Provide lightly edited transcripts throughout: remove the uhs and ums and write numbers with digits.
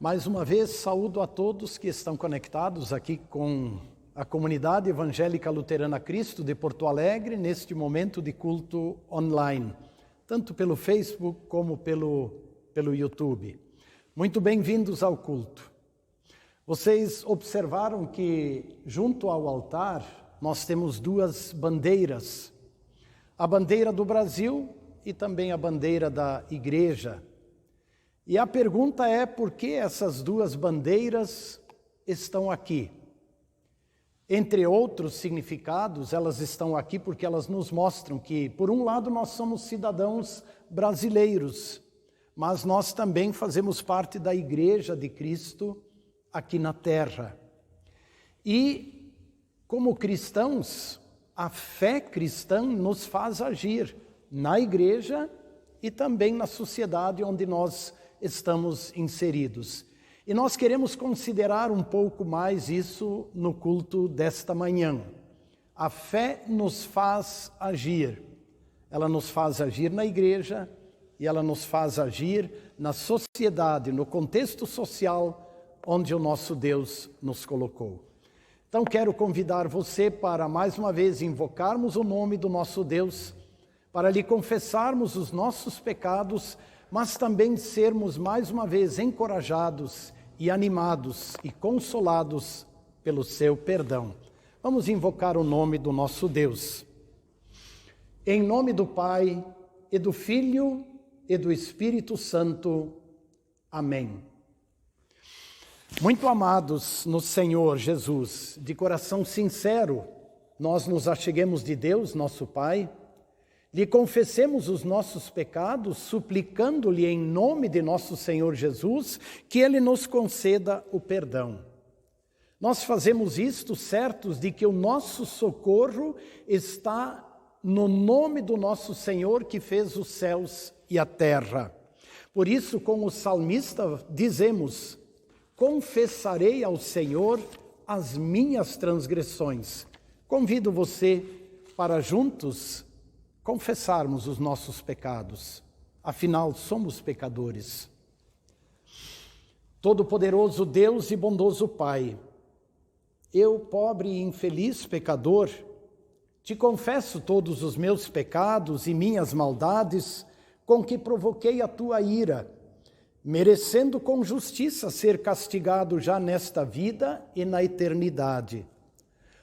Mais uma vez, saúdo a todos que estão conectados aqui com a comunidade evangélica luterana Cristo de Porto Alegre, neste momento de culto online, tanto pelo Facebook como pelo YouTube. Muito bem-vindos ao culto. Vocês observaram que junto ao altar nós temos duas bandeiras, a bandeira do Brasil e também a bandeira da igreja. E a pergunta é por que essas duas bandeiras estão aqui? Entre outros significados, elas estão aqui porque elas nos mostram que, por um lado, nós somos cidadãos brasileiros, mas nós também fazemos parte da Igreja de Cristo aqui na terra. E, como cristãos, a fé cristã nos faz agir na igreja e também na sociedade onde nós estamos inseridos. E nós queremos considerar um pouco mais isso no culto desta manhã. A fé nos faz agir. Ela nos faz agir na igreja e ela nos faz agir na sociedade, no contexto social onde o nosso Deus nos colocou. Então quero convidar você para mais uma vez invocarmos o nome do nosso Deus, para lhe confessarmos os nossos pecados, mas também sermos mais uma vez encorajados e animados e consolados pelo seu perdão. Vamos invocar o nome do nosso Deus. Em nome do Pai, e do Filho, e do Espírito Santo. Amém. Muito amados no Senhor Jesus, de coração sincero, nós nos acheguemos de Deus, nosso Pai, lhe confessemos os nossos pecados, suplicando-lhe em nome de nosso Senhor Jesus, que Ele nos conceda o perdão. Nós fazemos isto certos de que o nosso socorro está no nome do nosso Senhor que fez os céus e a terra. Por isso, com o salmista, dizemos: confessarei ao Senhor as minhas transgressões. Convido você para juntos confessarmos os nossos pecados, afinal somos pecadores. Todo-Poderoso Deus e bondoso Pai, eu, pobre e infeliz pecador, te confesso todos os meus pecados e minhas maldades com que provoquei a tua ira, merecendo com justiça ser castigado já nesta vida e na eternidade.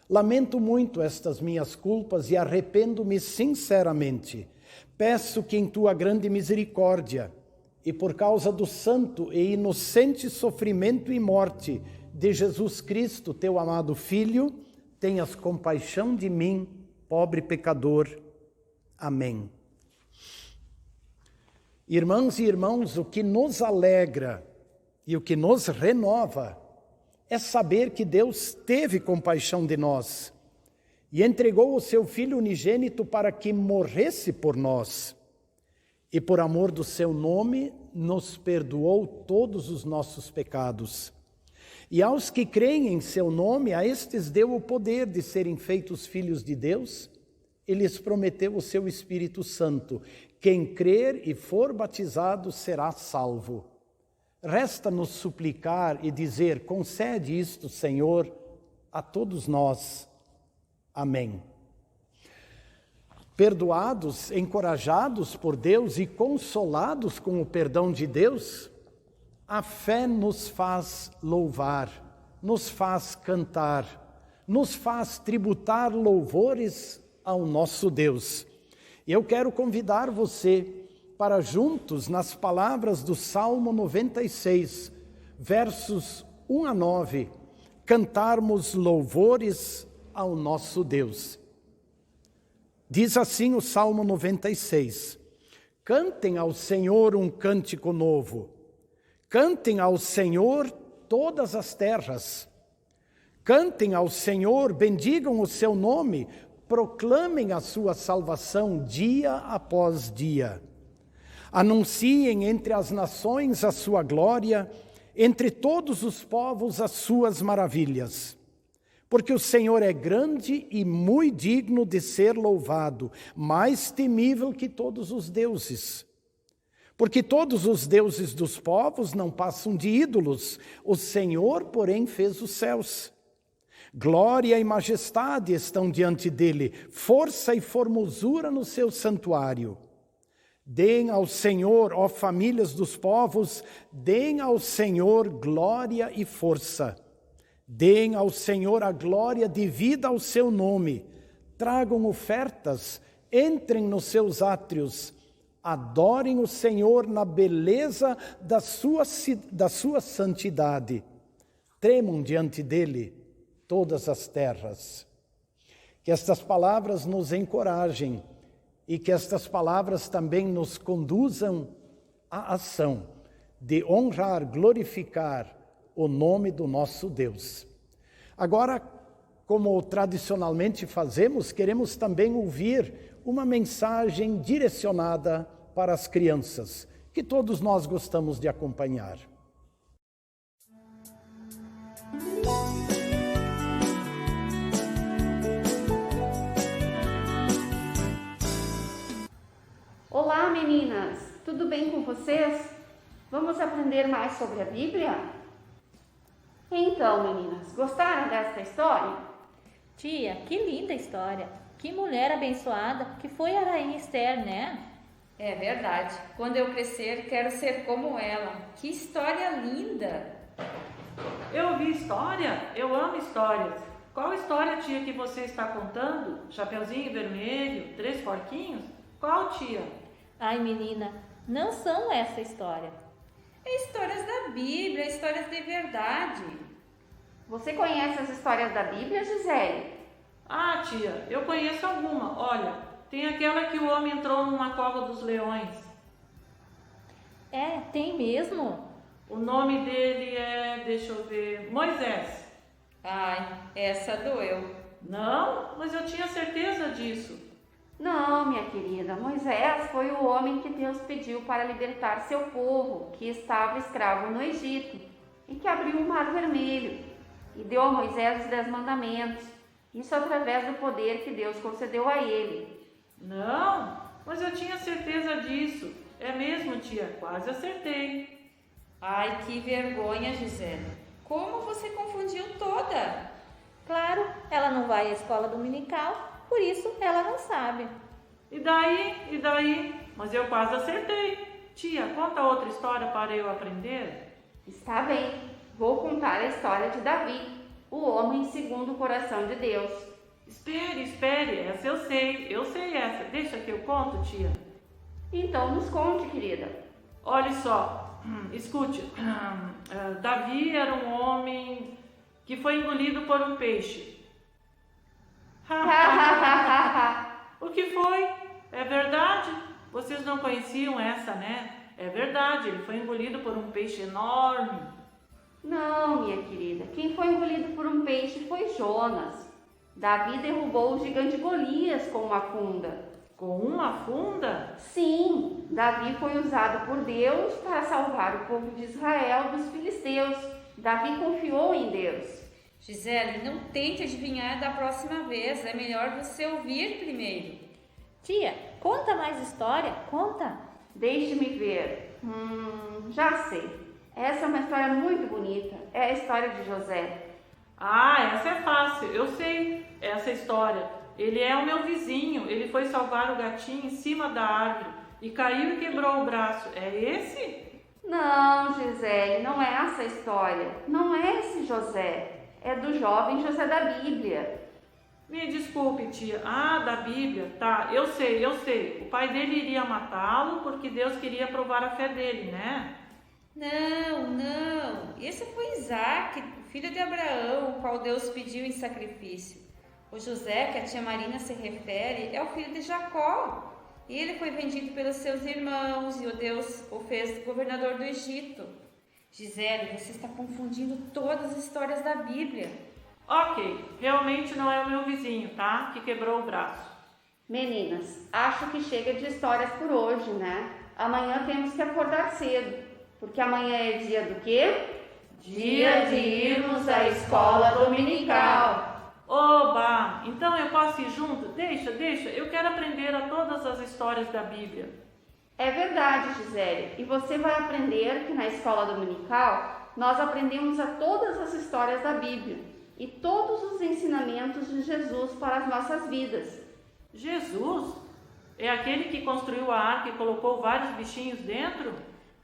Lamento muito estas minhas culpas e arrependo-me sinceramente. Peço que em tua grande misericórdia e por causa do santo e inocente sofrimento e morte de Jesus Cristo, teu amado Filho, tenhas compaixão de mim, pobre pecador. Amém. Irmãs e irmãos, o que nos alegra e o que nos renova é saber que Deus teve compaixão de nós e entregou o seu Filho unigênito para que morresse por nós. E por amor do seu nome, nos perdoou todos os nossos pecados. E aos que creem em seu nome, a estes deu o poder de serem feitos filhos de Deus, e lhes prometeu o seu Espírito Santo. Quem crer e for batizado será salvo. Resta-nos suplicar e dizer: concede isto, Senhor, a todos nós. Amém. Perdoados, encorajados por Deus e consolados com o perdão de Deus, a fé nos faz louvar, nos faz cantar, nos faz tributar louvores ao nosso Deus. Eu quero convidar você para juntos, nas palavras do Salmo 96, versos 1 a 9, cantarmos louvores ao nosso Deus. Diz assim o Salmo 96: cantem ao Senhor um cântico novo, cantem ao Senhor todas as terras, cantem ao Senhor, bendigam o seu nome, proclamem a sua salvação dia após dia. Anunciem entre as nações a sua glória, entre todos os povos as suas maravilhas. Porque o Senhor é grande e muito digno de ser louvado, mais temível que todos os deuses. Porque todos os deuses dos povos não passam de ídolos, o Senhor, porém, fez os céus. Glória e majestade estão diante dele, força e formosura no seu santuário. Deem ao Senhor, ó famílias dos povos, deem ao Senhor glória e força. Deem ao Senhor a glória devida ao seu nome. Tragam ofertas, entrem nos seus átrios. Adorem o Senhor na beleza da sua santidade. Tremam diante dele todas as terras. Que estas palavras nos encorajem e que estas palavras também nos conduzam à ação de honrar, glorificar o nome do nosso Deus. Agora, como tradicionalmente fazemos, queremos também ouvir uma mensagem direcionada para as crianças, que todos nós gostamos de acompanhar. Olá, meninas! Tudo bem com vocês? Vamos aprender mais sobre a Bíblia? Então, meninas, gostaram desta história? Tia, que linda história! Que mulher abençoada que foi a rainha Esther, né? É verdade. Quando eu crescer, quero ser como ela. Que história linda! Eu ouvi história? Eu amo histórias. Qual história, tia, que você está contando? Chapeuzinho Vermelho? 3 porquinhos? Qual, tia? Ai, menina, não são essa história. É histórias da Bíblia, histórias de verdade. Você conhece as histórias da Bíblia, Gisele? Ah, tia, eu conheço alguma. Olha, tem aquela que o homem entrou numa cova dos leões. É, tem mesmo? O nome dele é, deixa eu ver, Moisés. Ai, essa doeu. Não, mas eu tinha certeza disso. Não, minha querida, Moisés foi o homem que Deus pediu para libertar seu povo, que estava escravo no Egito, e que abriu o Mar Vermelho, e deu a Moisés os 10 mandamentos, isso através do poder que Deus concedeu a ele. Não, mas eu tinha certeza disso. É mesmo, tia, quase acertei. Ai, que vergonha, Gisele. Como você confundiu toda? Claro, ela não vai à escola dominical, por isso ela não sabe. E daí? E daí? Mas eu quase acertei. Tia, conta outra história para eu aprender. Está bem, vou contar a história de Davi, o homem segundo o coração de Deus. Espere, essa eu sei essa. Deixa que eu conto, tia. Então nos conte, querida. Olhe só, escute. Davi era um homem que foi engolido por um peixe. O que foi? É verdade? Vocês não conheciam essa, né? É verdade, ele foi engolido por um peixe enorme. Não, minha querida, quem foi engolido por um peixe foi Jonas. Davi derrubou o gigante Golias com uma funda. Com uma funda? Sim, Davi foi usado por Deus para salvar o povo de Israel dos filisteus. Davi confiou em Deus. Gisele, não tente adivinhar da próxima vez. É melhor você ouvir primeiro. Tia, conta mais história, conta. Deixe-me ver. Já sei. Essa é uma história muito bonita. É a história de José. Ah, essa é fácil. Eu sei essa história. Ele é o meu vizinho. Ele foi salvar o gatinho em cima da árvore e caiu e quebrou o braço. É esse? Não, Gisele, não é essa história. Não é esse José. É do jovem José da Bíblia. Me desculpe, tia. Ah, da Bíblia. Tá, eu sei. O pai dele iria matá-lo porque Deus queria provar a fé dele, né? Não. Esse foi Isaac, filho de Abraão, o qual Deus pediu em sacrifício. O José, que a tia Marina se refere, é o filho de Jacó. E ele foi vendido pelos seus irmãos e o Deus o fez governador do Egito. Gisele, você está confundindo todas as histórias da Bíblia. Ok, realmente não é o meu vizinho, tá? Que quebrou o braço. Meninas, acho que chega de histórias por hoje, né? Amanhã temos que acordar cedo, porque amanhã é dia do quê? Dia de irmos à escola dominical. Oba! Então eu posso ir junto? Deixa, eu quero aprender a todas as histórias da Bíblia. É verdade, Gisele. E você vai aprender que na escola dominical nós aprendemos a todas as histórias da Bíblia e todos os ensinamentos de Jesus para as nossas vidas. Jesus? É aquele que construiu a arca e colocou vários bichinhos dentro?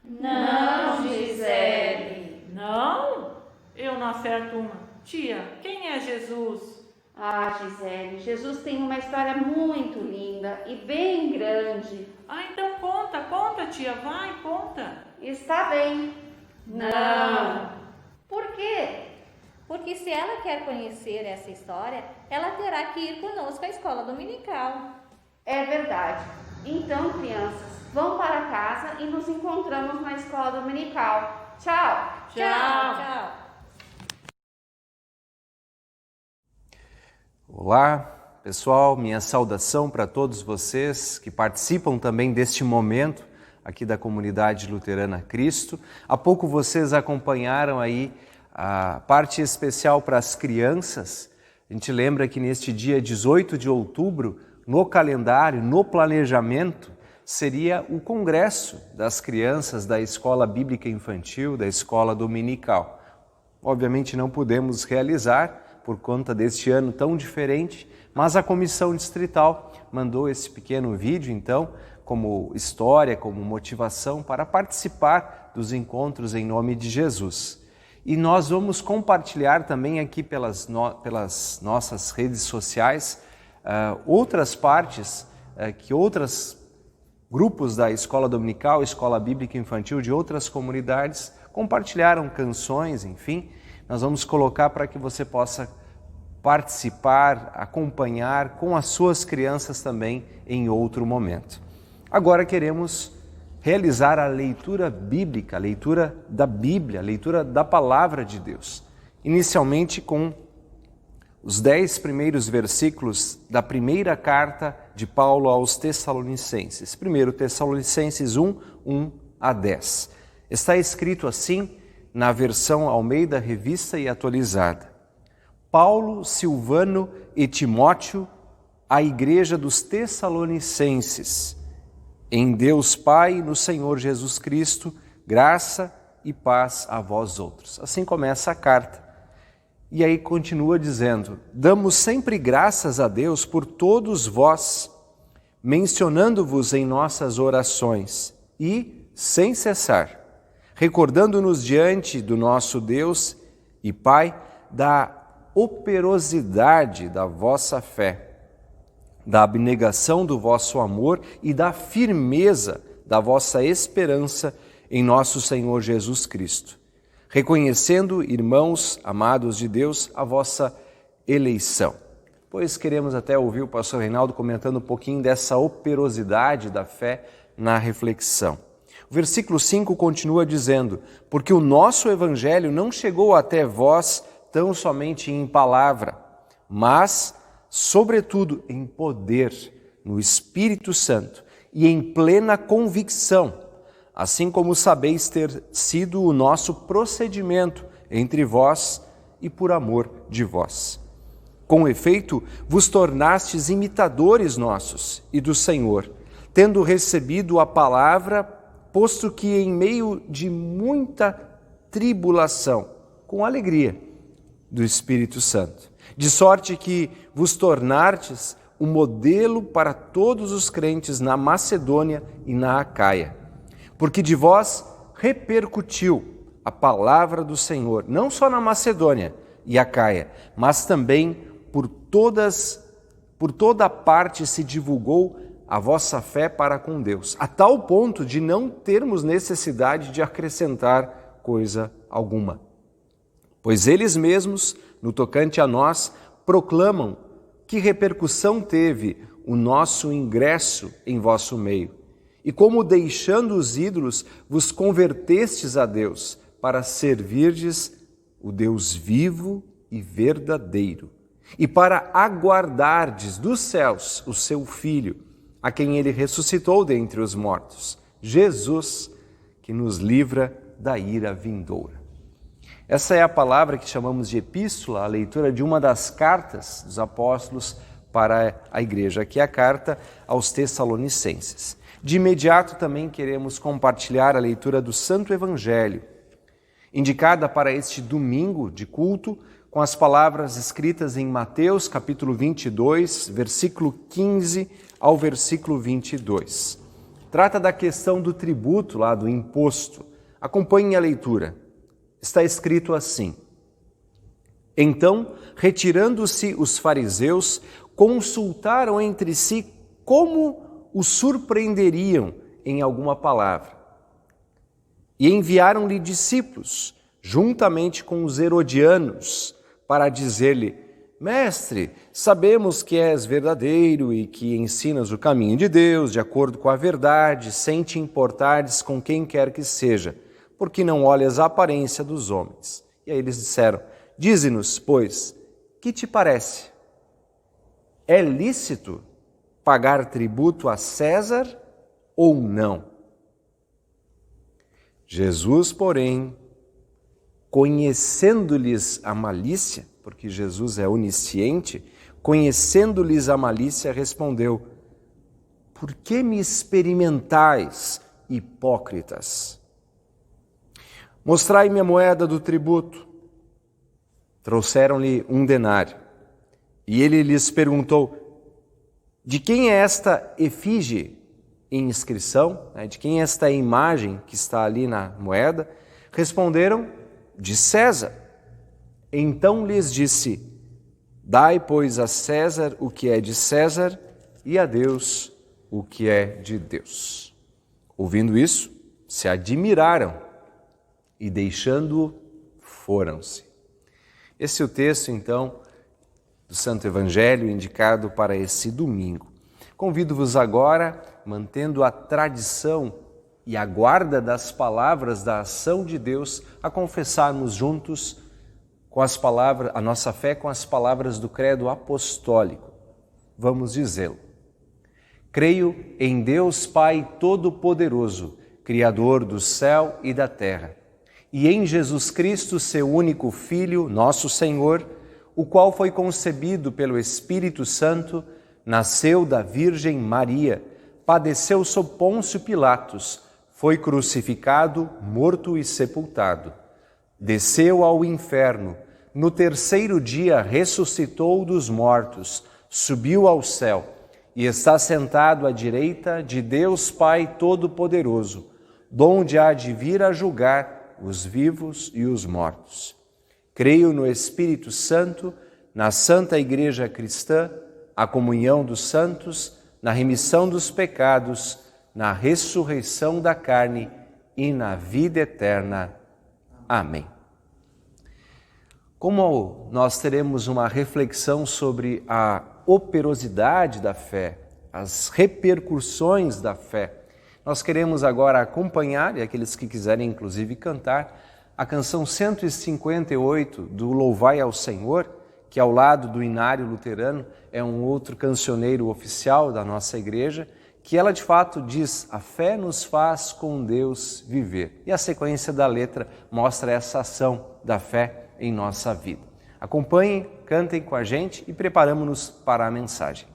Não, Gisele. Não? Eu não acerto uma. Tia, quem é Jesus? Ah, Gisele, Jesus tem uma história muito linda e bem grande. Ah, então conta, tia, vai, conta. Está bem. Não. Por quê? Porque se ela quer conhecer essa história, ela terá que ir conosco à escola dominical. É verdade. Então, crianças, vão para casa e nos encontramos na escola dominical. Tchau! Tchau! Olá, pessoal, minha saudação para todos vocês que participam também deste momento aqui da comunidade luterana Cristo. Há pouco vocês acompanharam aí a parte especial para as crianças. A gente lembra que neste dia 18 de outubro, no calendário, no planejamento, seria o congresso das crianças da Escola Bíblica Infantil, da Escola Dominical. Obviamente não pudemos realizar por conta deste ano tão diferente, mas a comissão distrital mandou esse pequeno vídeo, então, como história, como motivação para participar dos encontros em nome de Jesus. E nós vamos compartilhar também aqui pelas nossas redes sociais outras partes que outros grupos da Escola Dominical, Escola Bíblica Infantil de outras comunidades compartilharam canções, enfim. Nós vamos colocar para que você possa participar, acompanhar com as suas crianças também em outro momento. Agora queremos realizar a leitura bíblica, a leitura da Bíblia, a leitura da Palavra de Deus. Inicialmente com os 10 primeiros versículos da primeira carta de Paulo aos Tessalonicenses. 1 Tessalonicenses 1, 1 a 10. Está escrito assim na versão Almeida Revista e Atualizada. Paulo, Silvano e Timóteo, à igreja dos Tessalonicenses. Em Deus Pai e no Senhor Jesus Cristo, graça e paz a vós outros. Assim começa a carta. E aí continua dizendo, damos sempre graças a Deus por todos vós, mencionando-vos em nossas orações e, sem cessar, recordando-nos diante do nosso Deus e Pai da operosidade da vossa fé, da abnegação do vosso amor e da firmeza da vossa esperança em nosso Senhor Jesus Cristo, reconhecendo, irmãos amados de Deus, a vossa eleição. Pois queremos até ouvir o pastor Reinaldo comentando um pouquinho dessa operosidade da fé na reflexão. O versículo 5 continua dizendo, porque o nosso evangelho não chegou até vós tão somente em palavra, mas, sobretudo, em poder, no Espírito Santo e em plena convicção, assim como sabeis ter sido o nosso procedimento entre vós e por amor de vós. Com efeito, vos tornastes imitadores nossos e do Senhor, tendo recebido a palavra, posto que em meio de muita tribulação, com alegria do Espírito Santo, de sorte que vos tornastes um modelo para todos os crentes na Macedônia e na Acaia, porque de vós repercutiu a palavra do Senhor, não só na Macedônia e Acaia, mas também por toda parte se divulgou a vossa fé para com Deus, a tal ponto de não termos necessidade de acrescentar coisa alguma. Pois eles mesmos, no tocante a nós, proclamam que repercussão teve o nosso ingresso em vosso meio, e como deixando os ídolos, vos convertestes a Deus, para servirdes o Deus vivo e verdadeiro, e para aguardardes dos céus o seu Filho, a quem ele ressuscitou dentre os mortos, Jesus, que nos livra da ira vindoura. Essa é a palavra que chamamos de epístola, a leitura de uma das cartas dos apóstolos para a igreja, que é a carta aos Tessalonicenses. De imediato também queremos compartilhar a leitura do Santo Evangelho, indicada para este domingo de culto, com as palavras escritas em Mateus, capítulo 22, versículo 15 ao versículo 22. Trata da questão do tributo, lá do imposto. Acompanhem a leitura. Está escrito assim: Então, retirando-se os fariseus, consultaram entre si como o surpreenderiam em alguma palavra. E enviaram-lhe discípulos, juntamente com os herodianos, para dizer-lhe: Mestre, sabemos que és verdadeiro e que ensinas o caminho de Deus de acordo com a verdade, sem te importares com quem quer que seja, porque não olhas a aparência dos homens. E aí eles disseram: Dize-nos, pois, que te parece? É lícito pagar tributo a César ou não? Jesus, porém, conhecendo-lhes a malícia, porque Jesus é onisciente, conhecendo-lhes a malícia, respondeu: Por que me experimentais, hipócritas? Mostrai-me a moeda do tributo. Trouxeram-lhe um denário. E ele lhes perguntou: De quem é esta efígie em inscrição? De quem é esta imagem que está ali na moeda? Responderam: De César. Então lhes disse: Dai, pois, a César o que é de César e a Deus o que é de Deus. Ouvindo isso, se admiraram e, deixando-o, foram-se. Esse é o texto, então, do Santo Evangelho indicado para esse domingo. Convido-vos agora, mantendo a tradição e a guarda das palavras da ação de Deus, a confessarmos juntos com as palavras, a nossa fé com as palavras do credo apostólico. Vamos dizê-lo. Creio em Deus Pai Todo-Poderoso, Criador do céu e da terra, e em Jesus Cristo, seu único Filho, nosso Senhor, o qual foi concebido pelo Espírito Santo, nasceu da Virgem Maria, padeceu sob Pôncio Pilatos, foi crucificado, morto e sepultado. Desceu ao inferno, no terceiro dia ressuscitou dos mortos, subiu ao céu e está sentado à direita de Deus Pai Todo-Poderoso, donde há de vir a julgar os vivos e os mortos. Creio no Espírito Santo, na Santa Igreja Cristã, a comunhão dos santos, na remissão dos pecados, na ressurreição da carne e na vida eterna. Amém. Como nós teremos uma reflexão sobre a operosidade da fé, as repercussões da fé, nós queremos agora acompanhar, e aqueles que quiserem inclusive cantar, a canção 158 do Louvai ao Senhor, que ao lado do Inário Luterano é um outro cancioneiro oficial da nossa igreja, que ela de fato diz: a fé nos faz com Deus viver. E a sequência da letra mostra essa ação da fé em nossa vida. Acompanhem, cantem com a gente e preparamos-nos para a mensagem.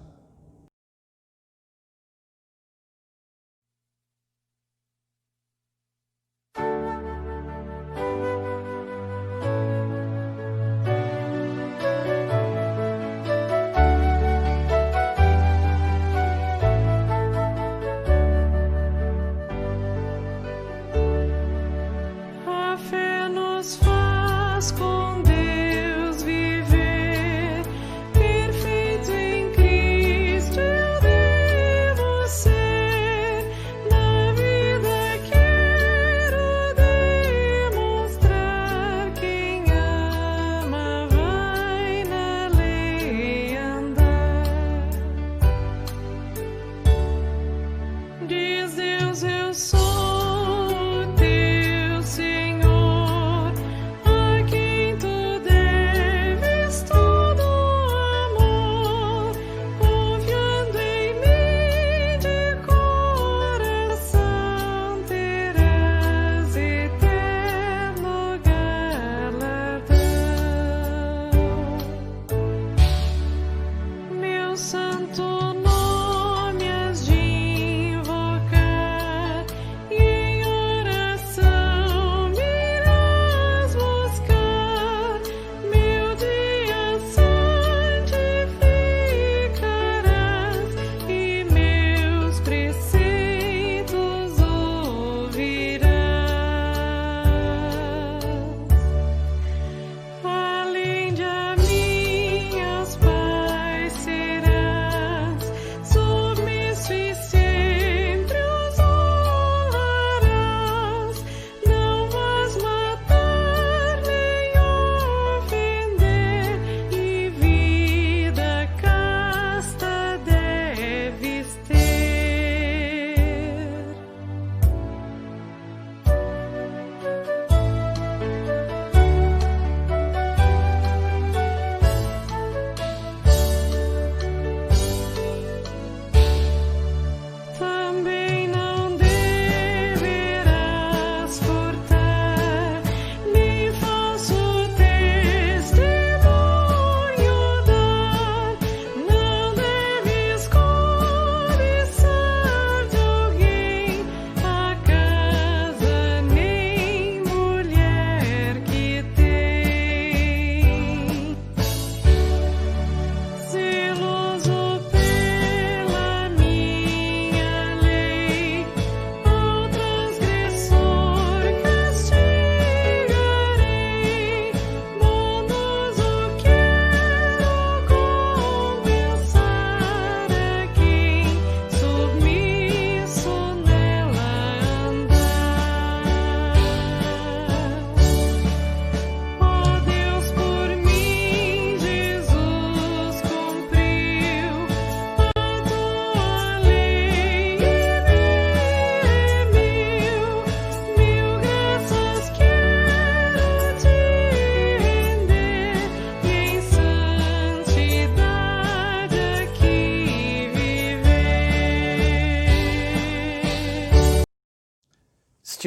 Com Deus viver, perfeito em Cristo eu devo ser. Na vida quero demonstrar: quem ama vai na lei andar. Diz Deus: eu sou teu Senhor, a quem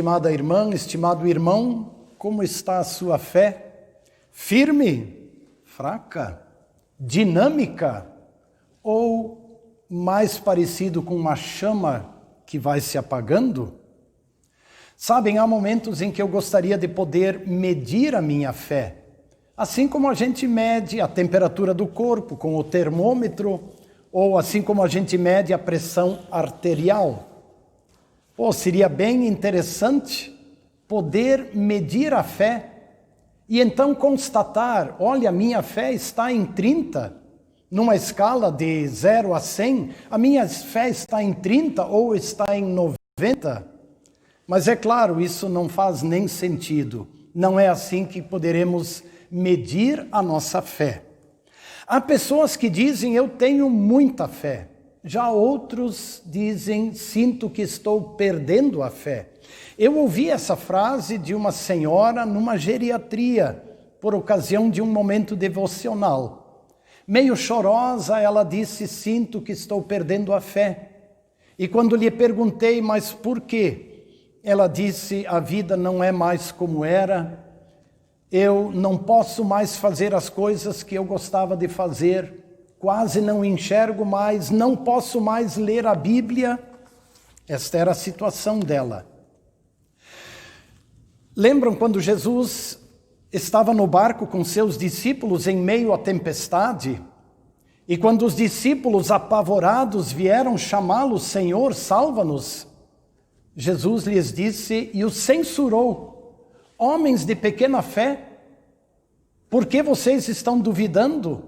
estimada irmã, estimado irmão, como está a sua fé? Firme? Fraca? Dinâmica? Ou mais parecido com uma chama que vai se apagando? Sabem, há momentos em que eu gostaria de poder medir a minha fé, assim como a gente mede a temperatura do corpo com o termômetro, ou assim como a gente mede a pressão arterial. Seria bem interessante poder medir a fé e então constatar, olha, a minha fé está em 30, numa escala de 0 a 100, a minha fé está em 30 ou está em 90. Mas é claro, isso não faz nem sentido. Não é assim que poderemos medir a nossa fé. Há pessoas que dizem, eu tenho muita fé. Já outros dizem, sinto que estou perdendo a fé. Eu ouvi essa frase de uma senhora numa geriatria, por ocasião de um momento devocional. Meio chorosa, ela disse, sinto que estou perdendo a fé. E quando lhe perguntei, mas por quê? Ela disse, a vida não é mais como era, eu não posso mais fazer as coisas que eu gostava de fazer, quase não enxergo mais, não posso mais ler a Bíblia. Esta era a situação dela. Lembram quando Jesus estava no barco com seus discípulos em meio à tempestade? E quando os discípulos apavorados vieram chamá-lo, Senhor, salva-nos, Jesus lhes disse e os censurou. Homens de pequena fé, por que vocês estão duvidando?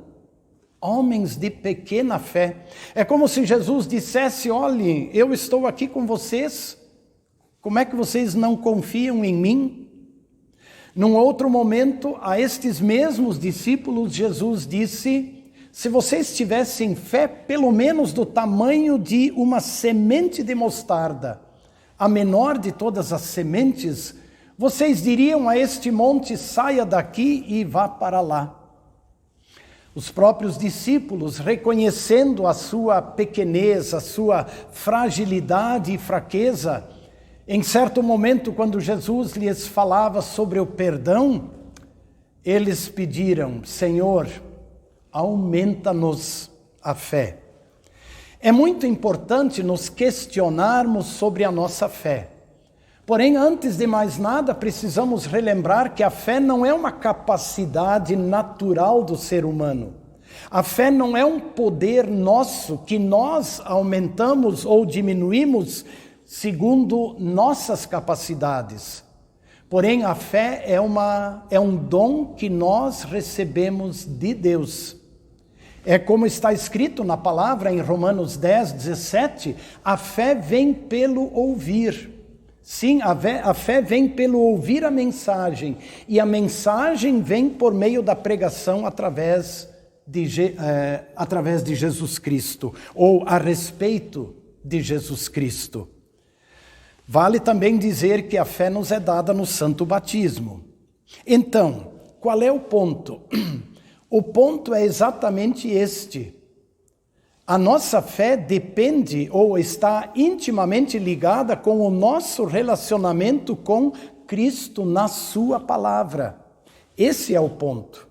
Homens de pequena fé. É como se Jesus dissesse, olhem, eu estou aqui com vocês, como é que vocês não confiam em mim? Num outro momento, a estes mesmos discípulos, Jesus disse, se vocês tivessem fé pelo menos do tamanho de uma semente de mostarda, a menor de todas as sementes, vocês diriam a este monte, saia daqui e vá para lá. Os próprios discípulos, reconhecendo a sua pequenez, a sua fragilidade e fraqueza, em certo momento, quando Jesus lhes falava sobre o perdão, eles pediram, Senhor, aumenta-nos a fé. É muito importante nos questionarmos sobre a nossa fé. Porém, antes de mais nada, precisamos relembrar que a fé não é uma capacidade natural do ser humano. A fé não é um poder nosso que nós aumentamos ou diminuímos segundo nossas capacidades. Porém, a fé é um dom que nós recebemos de Deus. É como está escrito na palavra em Romanos 10, 17, a fé vem pelo ouvir. Sim, a fé vem pelo ouvir a mensagem, e a mensagem vem por meio da pregação através de Jesus Cristo, ou a respeito de Jesus Cristo. Vale também dizer que a fé nos é dada no santo batismo. Então, qual é o ponto? O ponto é exatamente este. A nossa fé depende ou está intimamente ligada com o nosso relacionamento com Cristo na sua palavra. Esse é o ponto.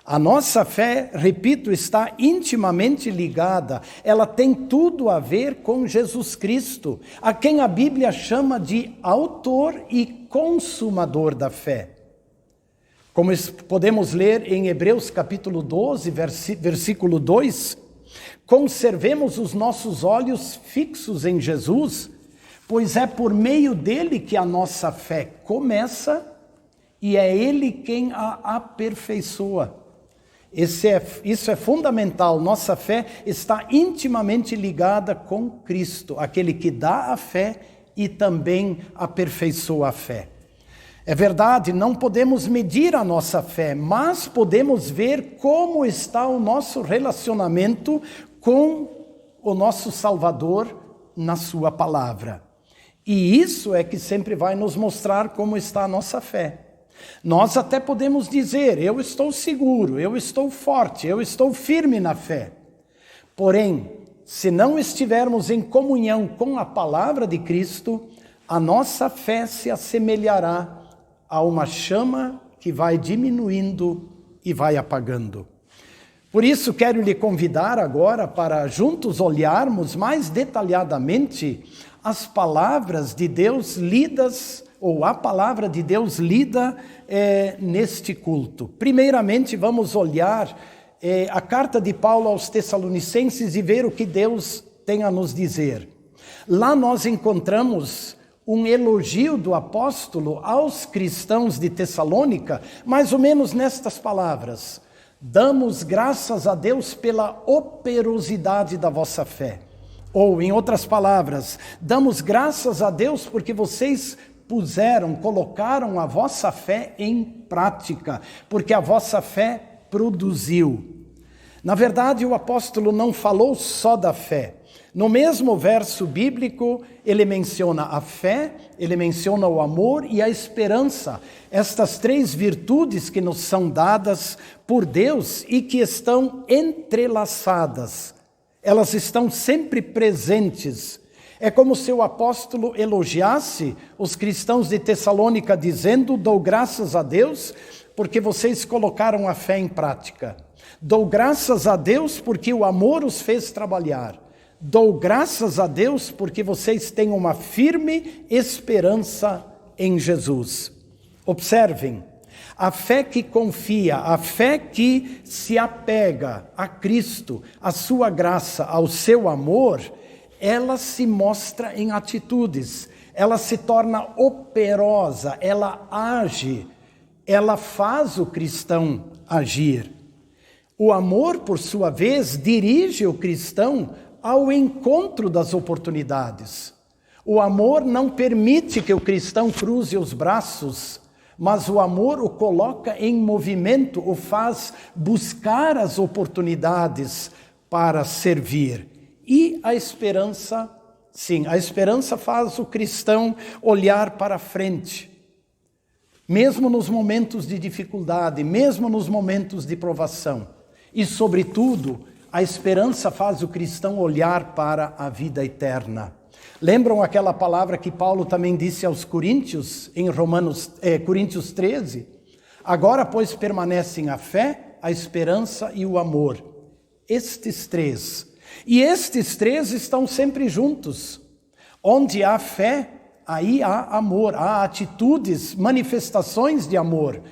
A nossa fé, repito, está intimamente ligada. Ela tem tudo a ver com Jesus Cristo, a quem a Bíblia chama de autor e consumador da fé. Como podemos ler em Hebreus capítulo 12, versículo 2, conservemos os nossos olhos fixos em Jesus, pois é por meio dele que a nossa fé começa e é ele quem a aperfeiçoa. Isso é fundamental, nossa fé está intimamente ligada com Cristo, aquele que dá a fé e também aperfeiçoa a fé. É verdade, não podemos medir a nossa fé, mas podemos ver como está o nosso relacionamento com o nosso Salvador na sua palavra. E isso é que sempre vai nos mostrar como está a nossa fé. Nós até podemos dizer, eu estou seguro, eu estou forte, eu estou firme na fé. Porém, se não estivermos em comunhão com a palavra de Cristo, a nossa fé se assemelhará a uma chama que vai diminuindo e vai apagando. Por isso, quero lhe convidar agora para juntos olharmos mais detalhadamente as palavras de Deus lidas, ou a palavra de Deus lida neste culto. Primeiramente, vamos olhar a carta de Paulo aos Tessalonicenses e ver o que Deus tem a nos dizer. Lá nós encontramos um elogio do apóstolo aos cristãos de Tessalônica, mais ou menos nestas palavras: damos graças a Deus pela operosidade da vossa fé. Ou, em outras palavras, damos graças a Deus porque vocês colocaram a vossa fé em prática, porque a vossa fé produziu. Na verdade, o apóstolo não falou só da fé. No mesmo verso bíblico, ele menciona a fé, ele menciona o amor e a esperança. Estas três virtudes que nos são dadas por Deus e que estão entrelaçadas. Elas estão sempre presentes. É como se o apóstolo elogiasse os cristãos de Tessalônica dizendo: dou graças a Deus porque vocês colocaram a fé em prática. Dou graças a Deus porque o amor os fez trabalhar. Dou graças a Deus porque vocês têm uma firme esperança em Jesus. Observem, a fé que confia, a fé que se apega a Cristo, à sua graça, ao seu amor, ela se mostra em atitudes, ela se torna operosa, ela age, ela faz o cristão agir. O amor, por sua vez, dirige o cristão ao encontro das oportunidades. O amor não permite que o cristão cruze os braços, mas o amor o coloca em movimento, o faz buscar as oportunidades para servir. E a esperança, sim, a esperança faz o cristão olhar para frente. Mesmo nos momentos de dificuldade, mesmo nos momentos de provação. E, sobretudo, a esperança faz o cristão olhar para a vida eterna. Lembram aquela palavra que Paulo também disse aos Coríntios, em Coríntios 13? Agora, pois, permanecem a fé, a esperança e o amor. Estes três. E estes três estão sempre juntos. Onde há fé, aí há amor, há atitudes, manifestações de amor.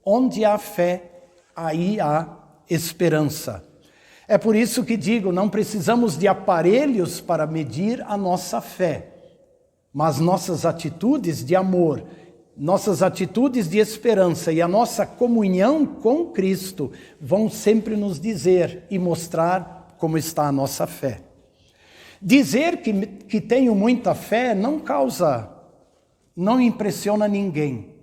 Onde há fé, aí há esperança. É por isso que digo, não precisamos de aparelhos para medir a nossa fé, mas nossas atitudes de amor, nossas atitudes de esperança e a nossa comunhão com Cristo vão sempre nos dizer e mostrar como está a nossa fé. Dizer que tenho muita fé não impressiona ninguém.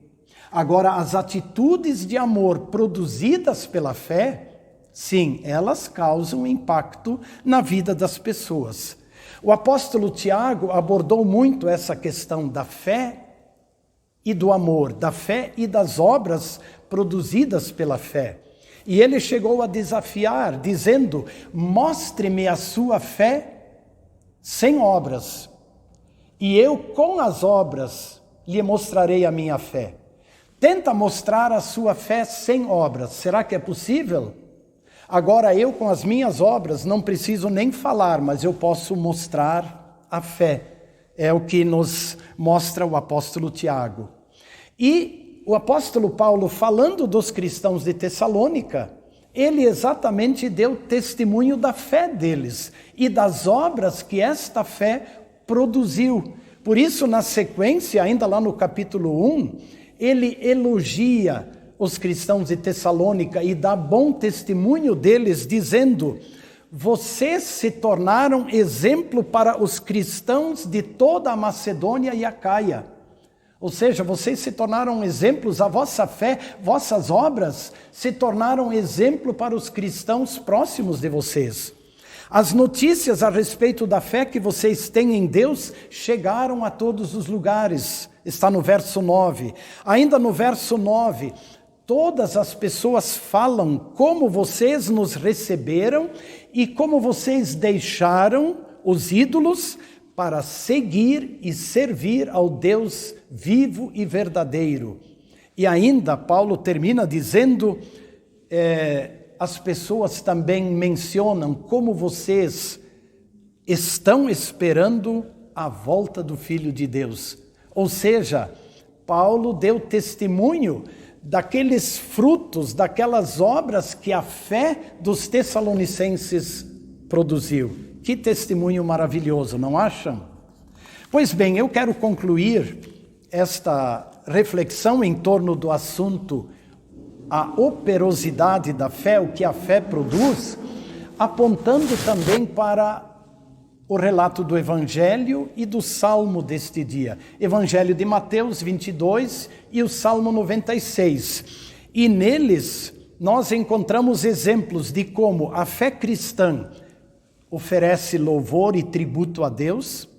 Agora, as atitudes de amor produzidas pela fé, sim, elas causam impacto na vida das pessoas. O apóstolo Tiago abordou muito essa questão da fé e do amor, da fé e das obras produzidas pela fé. E ele chegou a desafiar, dizendo: mostre-me a sua fé sem obras, e eu com as obras lhe mostrarei a minha fé. Tenta mostrar a sua fé sem obras. Será que é possível? Agora eu com as minhas obras não preciso nem falar, mas eu posso mostrar a fé. É o que nos mostra o apóstolo Tiago. E o apóstolo Paulo, falando dos cristãos de Tessalônica, ele exatamente deu testemunho da fé deles e das obras que esta fé produziu. Por isso, na sequência, ainda lá no capítulo 1, ele elogia os cristãos de Tessalônica e dá bom testemunho deles, dizendo: vocês se tornaram exemplo para os cristãos de toda a Macedônia e Acaia. Ou seja, vocês se tornaram exemplos, a vossa fé, vossas obras se tornaram exemplo para os cristãos próximos de vocês. As notícias a respeito da fé que vocês têm em Deus chegaram a todos os lugares. Está no verso 9. Ainda no verso 9, todas as pessoas falam como vocês nos receberam e como vocês deixaram os ídolos para seguir e servir ao Deus vivo e verdadeiro. E ainda Paulo termina dizendo, as pessoas também mencionam como vocês estão esperando a volta do Filho de Deus. Ou seja, Paulo deu testemunho daqueles frutos, daquelas obras que a fé dos tessalonicenses produziu. Que testemunho maravilhoso, não acham? Pois bem, eu quero concluir esta reflexão em torno do assunto a operosidade da fé, o que a fé produz, apontando também para o relato do Evangelho e do Salmo deste dia. Evangelho de Mateus 22 e o Salmo 96. E neles nós encontramos exemplos de como a fé cristã oferece louvor e tributo a Deus,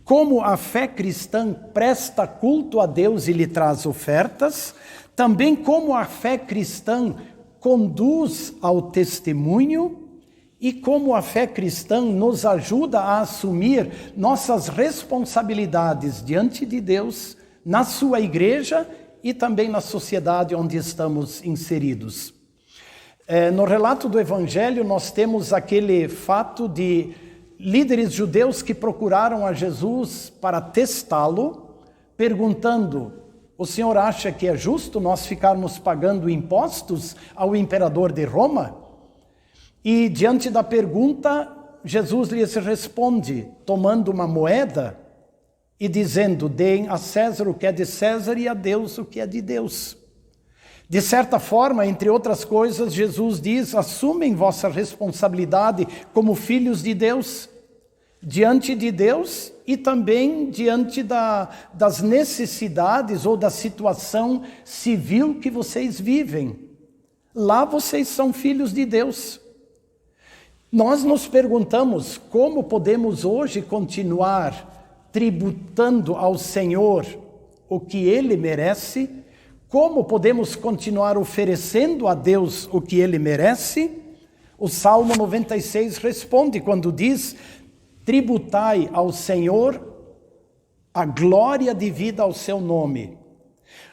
como a fé cristã presta culto a Deus e lhe traz ofertas, também como a fé cristã conduz ao testemunho e como a fé cristã nos ajuda a assumir nossas responsabilidades diante de Deus, na sua igreja e também na sociedade onde estamos inseridos. No relato do Evangelho nós temos aquele fato de líderes judeus que procuraram a Jesus para testá-lo, perguntando: o senhor acha que é justo nós ficarmos pagando impostos ao imperador de Roma? E diante da pergunta, Jesus lhes responde, tomando uma moeda e dizendo: deem a César o que é de César e a Deus o que é de Deus. De certa forma, entre outras coisas, Jesus diz: assumem vossa responsabilidade como filhos de Deus, diante de Deus e também diante das necessidades ou da situação civil que vocês vivem. Lá vocês são filhos de Deus. Nós nos perguntamos como podemos hoje continuar tributando ao Senhor o que Ele merece, como podemos continuar oferecendo a Deus o que Ele merece. O Salmo 96 responde quando diz: tributai ao Senhor a glória devida ao seu nome.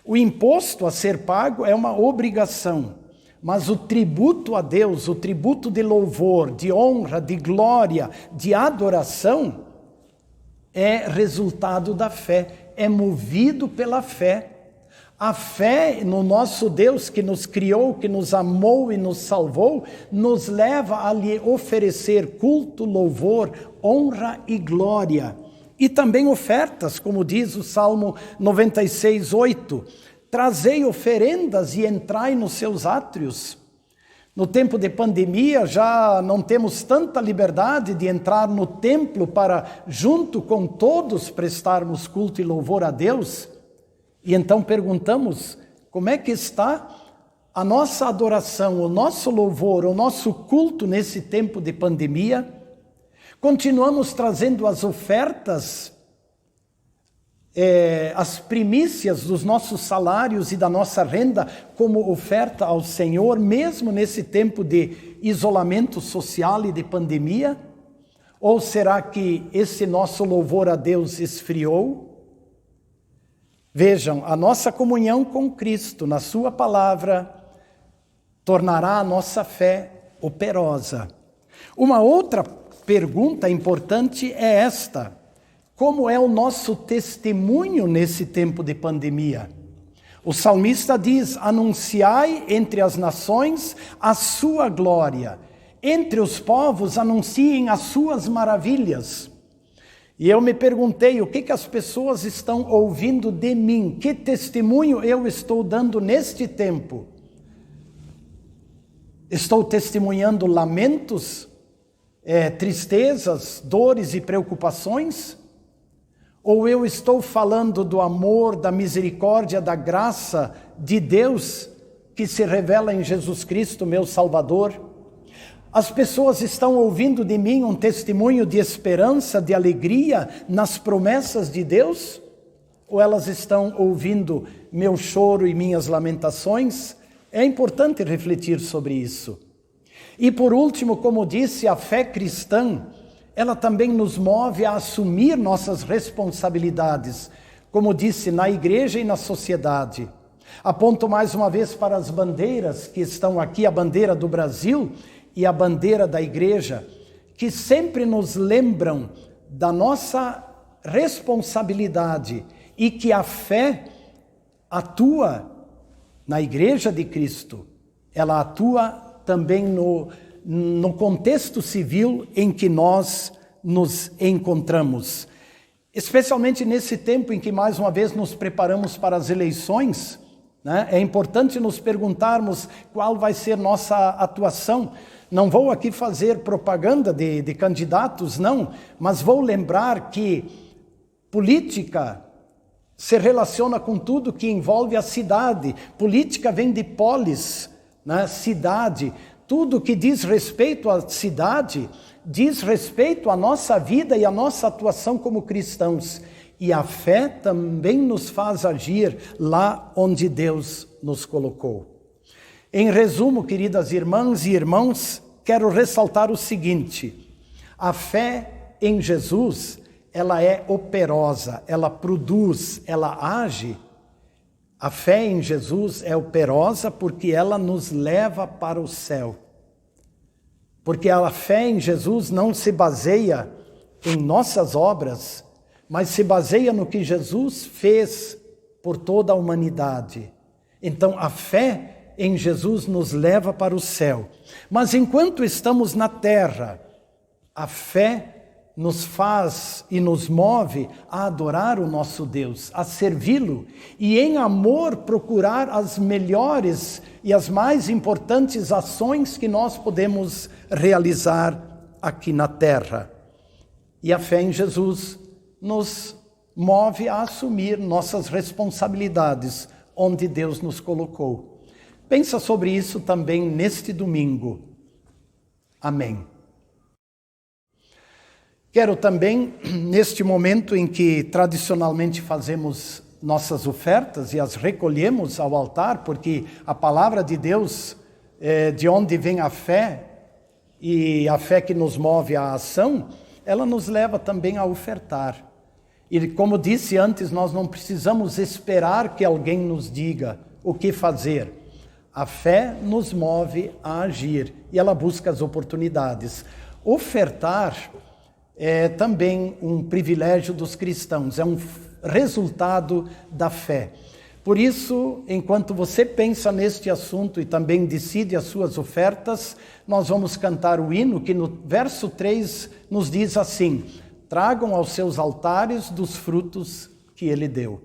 O imposto a ser pago é uma obrigação, mas o tributo a Deus, o tributo de louvor, de honra, de glória, de adoração, é resultado da fé, é movido pela fé. A fé no nosso Deus que nos criou, que nos amou e nos salvou, nos leva a lhe oferecer culto, louvor, honra e glória. E também ofertas, como diz o Salmo 96, 8. Trazei oferendas e entrai nos seus átrios. No tempo de pandemia já não temos tanta liberdade de entrar no templo para, junto com todos, prestarmos culto e louvor a Deus. E então perguntamos, como é que está a nossa adoração, o nosso louvor, o nosso culto nesse tempo de pandemia? Continuamos trazendo as ofertas, as primícias dos nossos salários e da nossa renda como oferta ao Senhor, mesmo nesse tempo de isolamento social e de pandemia? Ou será que esse nosso louvor a Deus esfriou? Vejam, a nossa comunhão com Cristo na sua palavra tornará a nossa fé operosa. Uma outra pergunta importante é esta: como é o nosso testemunho nesse tempo de pandemia? O salmista diz: anunciai entre as nações a sua glória, entre os povos anunciem as suas maravilhas. E eu me perguntei, o que as pessoas estão ouvindo de mim? Que testemunho eu estou dando neste tempo? Estou testemunhando lamentos, tristezas, dores e preocupações? Ou eu estou falando do amor, da misericórdia, da graça de Deus que se revela em Jesus Cristo, meu Salvador? As pessoas estão ouvindo de mim um testemunho de esperança, de alegria nas promessas de Deus? Ou elas estão ouvindo meu choro e minhas lamentações? É importante refletir sobre isso. E por último, como disse, a fé cristã, ela também nos move a assumir nossas responsabilidades, como disse, na igreja e na sociedade. Aponto mais uma vez para as bandeiras que estão aqui, a bandeira do Brasil e a bandeira da igreja, que sempre nos lembram da nossa responsabilidade e que a fé atua na Igreja de Cristo. Ela atua também no contexto civil em que nós nos encontramos. Especialmente nesse tempo em que, mais uma vez, nos preparamos para as eleições, né? É importante nos perguntarmos qual vai ser nossa atuação. Não vou aqui fazer propaganda de candidatos, não, mas vou lembrar que política se relaciona com tudo que envolve a cidade. Política vem de polis, né? Cidade. Tudo que diz respeito à cidade diz respeito à nossa vida e à nossa atuação como cristãos. E a fé também nos faz agir lá onde Deus nos colocou. Em resumo, queridas irmãs e irmãos, quero ressaltar o seguinte: a fé em Jesus, ela é operosa, ela produz, ela age. A fé em Jesus é operosa porque ela nos leva para o céu. Porque a fé em Jesus não se baseia em nossas obras, mas se baseia no que Jesus fez por toda a humanidade. Então, a fé em Jesus nos leva para o céu. Mas enquanto estamos na terra, a fé nos faz e nos move a adorar o nosso Deus, a servi-lo e em amor procurar as melhores e as mais importantes ações que nós podemos realizar aqui na terra. E a fé em Jesus nos move a assumir nossas responsabilidades onde Deus nos colocou. Pensa sobre isso também neste domingo. Amém. Quero também, neste momento em que tradicionalmente fazemos nossas ofertas e as recolhemos ao altar, porque a palavra de Deus, de onde vem a fé, e a fé que nos move à ação, ela nos leva também a ofertar. E como disse antes, nós não precisamos esperar que alguém nos diga o que fazer. A fé nos move a agir e ela busca as oportunidades. Ofertar é também um privilégio dos cristãos, é um resultado da fé. Por isso, enquanto você pensa neste assunto e também decide as suas ofertas, nós vamos cantar o hino que no verso 3 nos diz assim: tragam aos seus altares dos frutos que ele deu.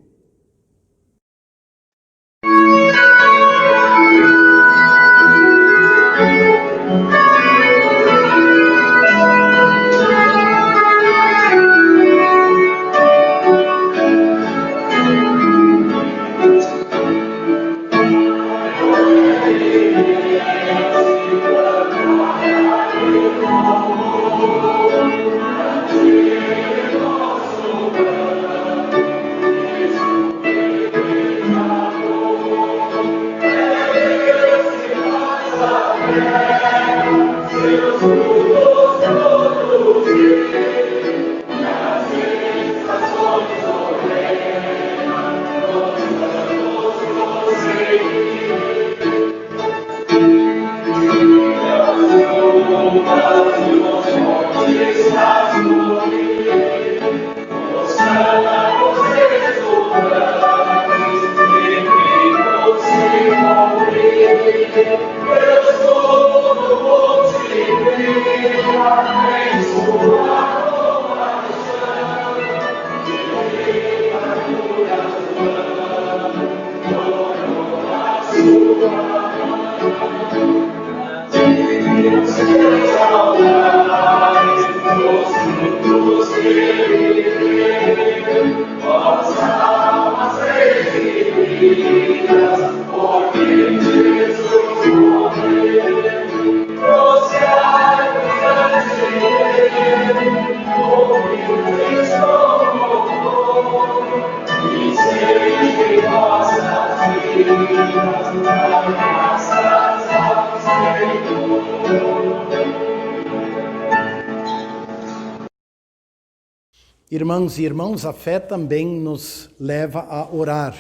Irmãs e irmãos, a fé também nos leva a orar.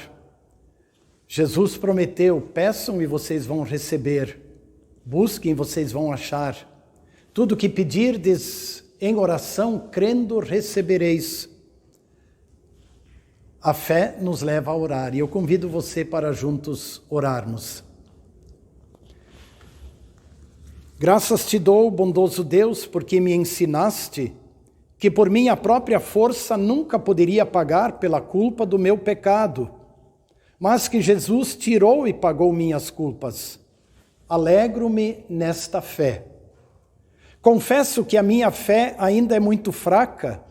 Jesus prometeu: peçam e vocês vão receber, busquem e vocês vão achar. Tudo que pedirdes em oração, crendo, recebereis. A fé nos leva a orar e eu convido você para juntos orarmos. Graças te dou, bondoso Deus, porque me ensinaste que por minha própria força nunca poderia pagar pela culpa do meu pecado, mas que Jesus tirou e pagou minhas culpas. Alegro-me nesta fé. Confesso que a minha fé ainda é muito fraca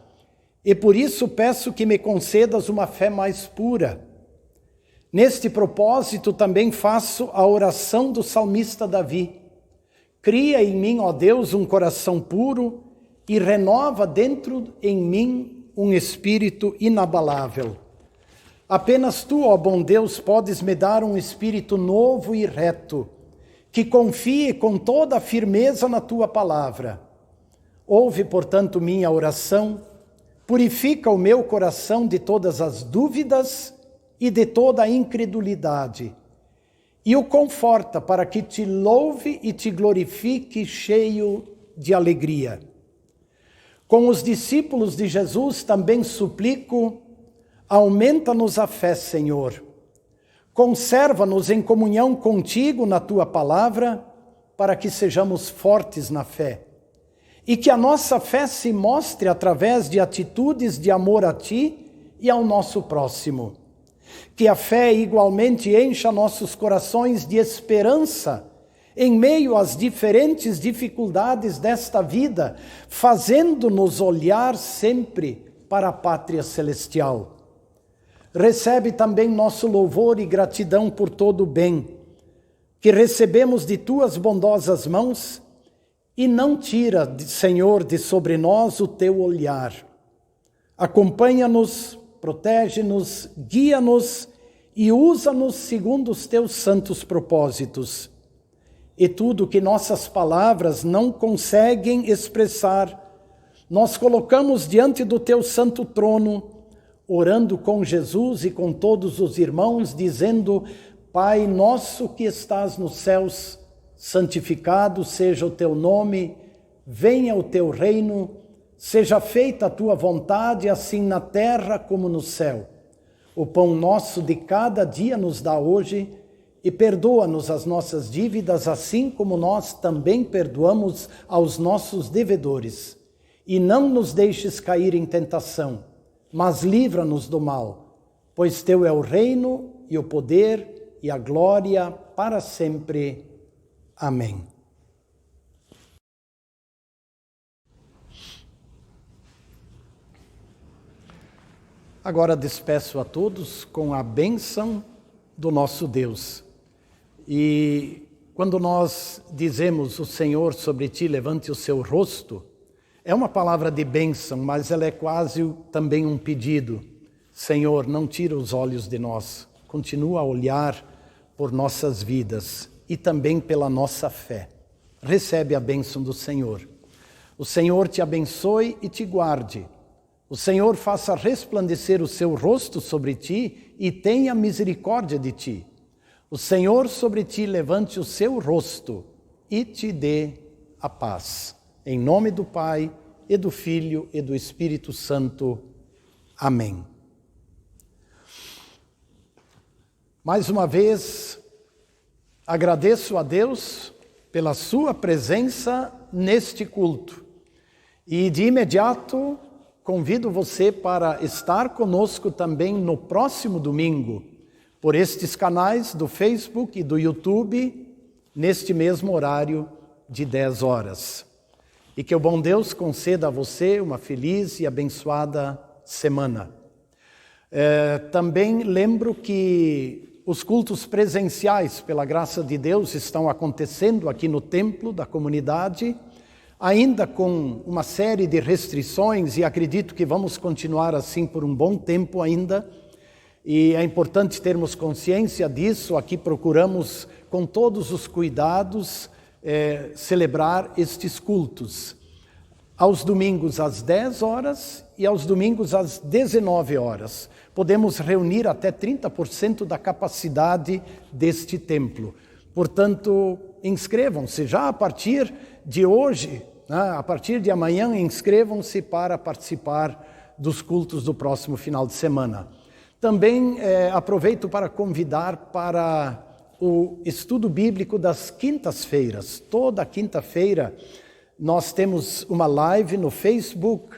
e por isso peço que me concedas uma fé mais pura. Neste propósito também faço a oração do salmista Davi. Cria em mim, ó Deus, um coração puro e renova dentro em mim um espírito inabalável. Apenas tu, ó bom Deus, podes me dar um espírito novo e reto, que confie com toda a firmeza na tua palavra. Ouve, portanto, minha oração, purifica o meu coração de todas as dúvidas e de toda a incredulidade, e o conforta para que te louve e te glorifique cheio de alegria. Com os discípulos de Jesus também suplico: aumenta-nos a fé, Senhor. Conserva-nos em comunhão contigo na tua palavra, para que sejamos fortes na fé. E que a nossa fé se mostre através de atitudes de amor a ti e ao nosso próximo. Que a fé igualmente encha nossos corações de esperança em meio às diferentes dificuldades desta vida, fazendo-nos olhar sempre para a pátria celestial. Recebe também nosso louvor e gratidão por todo o bem que recebemos de tuas bondosas mãos e não tira, Senhor, de sobre nós o teu olhar. Acompanha-nos, protege-nos, guia-nos e usa-nos segundo os teus santos propósitos. E tudo que nossas palavras não conseguem expressar, nós colocamos diante do teu santo trono, orando com Jesus e com todos os irmãos, dizendo: Pai nosso que estás nos céus, santificado seja o teu nome, venha o teu reino, seja feita a tua vontade, assim na terra como no céu. O pão nosso de cada dia nos dá hoje, e perdoa-nos as nossas dívidas, assim como nós também perdoamos aos nossos devedores. E não nos deixes cair em tentação, mas livra-nos do mal, pois teu é o reino e o poder e a glória para sempre. Amém. Agora despeço a todos com a bênção do nosso Deus. E quando nós dizemos: o Senhor sobre ti levante o seu rosto, é uma palavra de bênção, mas ela é quase também um pedido. Senhor, não tira os olhos de nós, continua a olhar por nossas vidas e também pela nossa fé. Recebe a bênção do Senhor. O Senhor te abençoe e te guarde. O Senhor faça resplandecer o seu rosto sobre ti e tenha misericórdia de ti. O Senhor sobre ti levante o seu rosto e te dê a paz. Em nome do Pai, e do Filho, e do Espírito Santo. Amém. Mais uma vez, agradeço a Deus pela sua presença neste culto. E de imediato, convido você para estar conosco também no próximo domingo, por estes canais do Facebook e do YouTube, neste mesmo horário de 10 horas. E que o bom Deus conceda a você uma feliz e abençoada semana. Também lembro que os cultos presenciais, pela graça de Deus, estão acontecendo aqui no templo da comunidade, ainda com uma série de restrições, e acredito que vamos continuar assim por um bom tempo ainda. E é importante termos consciência disso. Aqui procuramos, com todos os cuidados, celebrar estes cultos. aos domingos às 10 horas e aos domingos às 19 horas. Podemos reunir até 30% da capacidade deste templo. Portanto, inscrevam-se já a partir de hoje, né? A partir de amanhã, inscrevam-se para participar dos cultos do próximo final de semana. Também aproveito para convidar para o estudo bíblico das quintas-feiras. Toda quinta-feira nós temos uma live no Facebook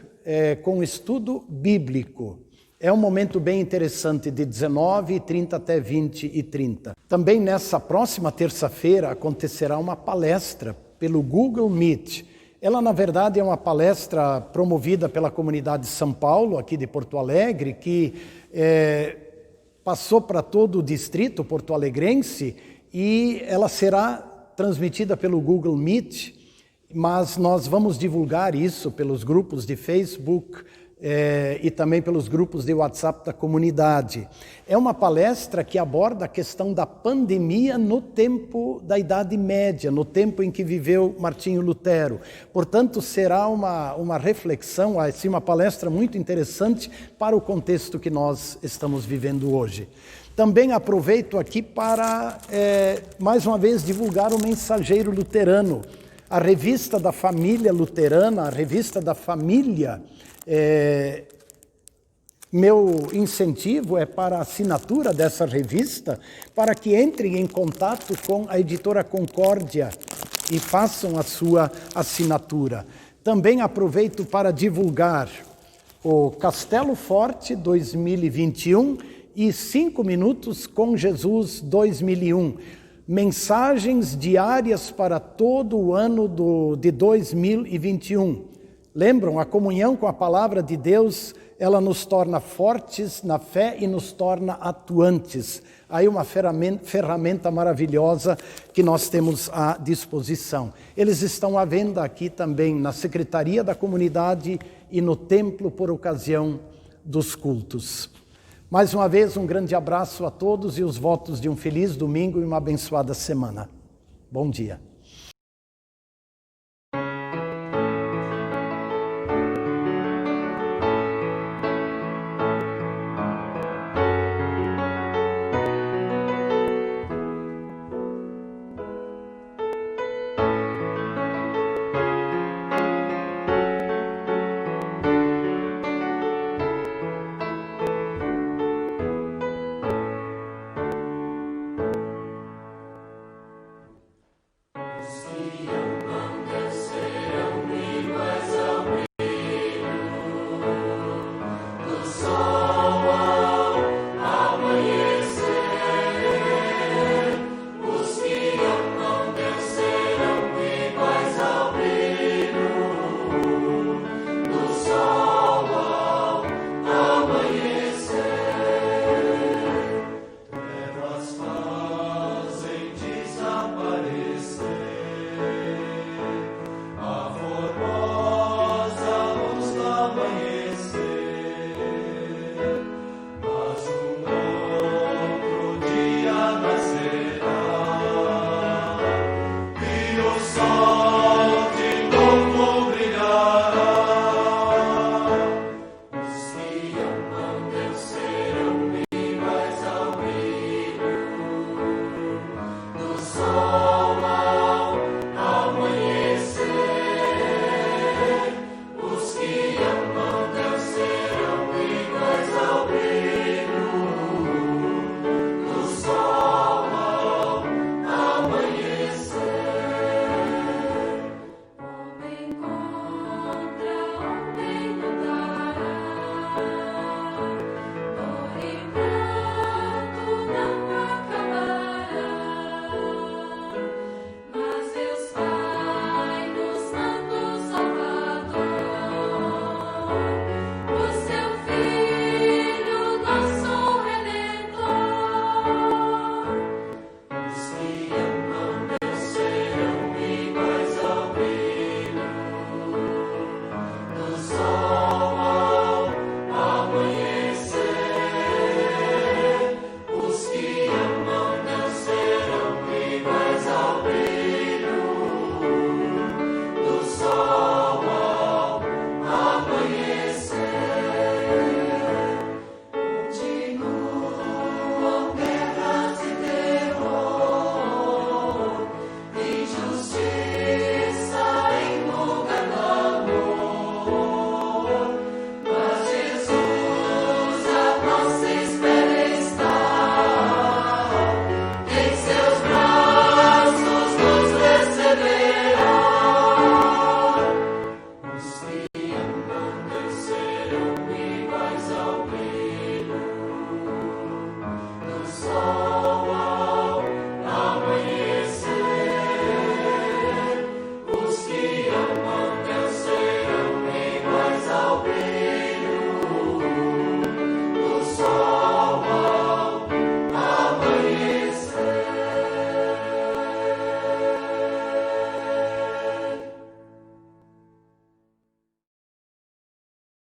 com estudo bíblico. É um momento bem interessante, de 19h30 até 20h30. Também nessa próxima terça-feira acontecerá uma palestra pelo Google Meet. Ela, na verdade, é uma palestra promovida pela comunidade de São Paulo, aqui de Porto Alegre, que passou para todo o distrito porto-alegrense, e ela será transmitida pelo Google Meet, mas nós vamos divulgar isso pelos grupos de Facebook e também pelos grupos de WhatsApp da comunidade. É uma palestra que aborda a questão da pandemia no tempo da Idade Média, no tempo em que viveu Martinho Lutero. Portanto, será uma reflexão, assim, uma palestra muito interessante para o contexto que nós estamos vivendo hoje. Também aproveito aqui para, mais uma vez, divulgar o Mensageiro Luterano, a revista da família luterana, a revista da família. Meu incentivo é para a assinatura dessa revista, para que entrem em contato com a editora Concórdia e façam a sua assinatura. Também aproveito para divulgar o Castelo Forte 2021 e 5 Minutos com Jesus 2001. Mensagens diárias para todo o ano de 2021. Lembram, a comunhão com a palavra de Deus, ela nos torna fortes na fé e nos torna atuantes. Aí uma ferramenta maravilhosa que nós temos à disposição. Eles estão à venda aqui também na Secretaria da Comunidade e no templo por ocasião dos cultos. Mais uma vez, um grande abraço a todos e os votos de um feliz domingo e uma abençoada semana. Bom dia.